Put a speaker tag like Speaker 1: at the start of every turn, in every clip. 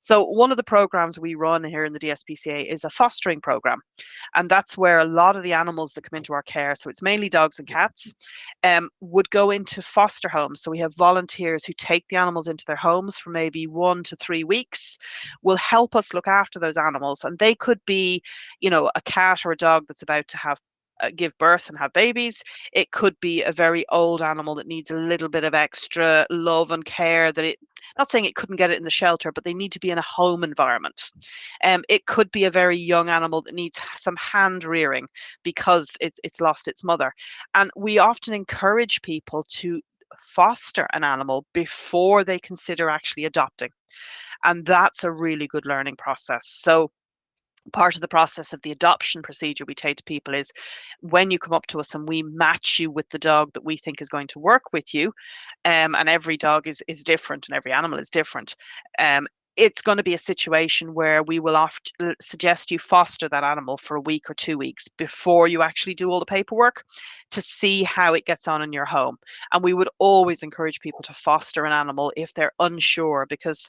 Speaker 1: So one of the programs we run here in the DSPCA is a fostering program, and that's where a lot of the animals that come into our care, so it's mainly dogs and cats, would go into foster homes. So we have volunteers who take the animals into their homes for maybe 1 to 3 weeks, will help us look after those animals, and they could be, a cat or a dog that's about to have give birth and have babies. It could be a very old animal that needs a little bit of extra love and care that it, not saying it couldn't get it in the shelter, but they need to be in a home environment. It could be a very young animal that needs some hand rearing because it's lost its mother. And we often encourage people to foster an animal before they consider actually adopting. And that's a really good learning process. So part of the process of the adoption procedure we take to people is when you come up to us and we match you with the dog that we think is going to work with you, and every dog is different and every animal is different. It's going to be a situation where we will often suggest you foster that animal for a week or 2 weeks before you actually do all the paperwork to see how it gets on in your home. And we would always encourage people to foster an animal if they're unsure, because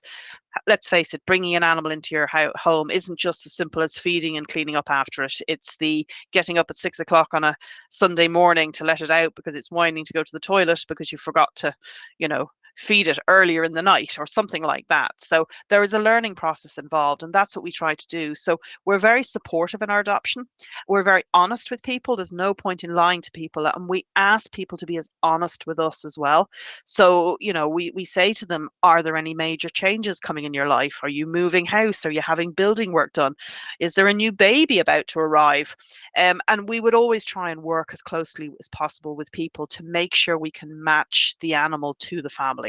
Speaker 1: let's face it, bringing an animal into your home isn't just as simple as feeding and cleaning up after it. It's the getting up at 6 o'clock on a Sunday morning to let it out because it's whining to go to the toilet because you forgot to, you know, feed it earlier in the night or something like that. So there is a learning process involved, and that's what we try to do. So we're very supportive in our adoption. We're very honest with people. There's no point in lying to people, and we ask people to be as honest with us as well. So, we say to them, are there any major changes coming in your life? Are you moving house? Are you having building work done? Is there a new baby about to arrive? And we would always try and work as closely as possible with people to make sure we can match the animal to the family.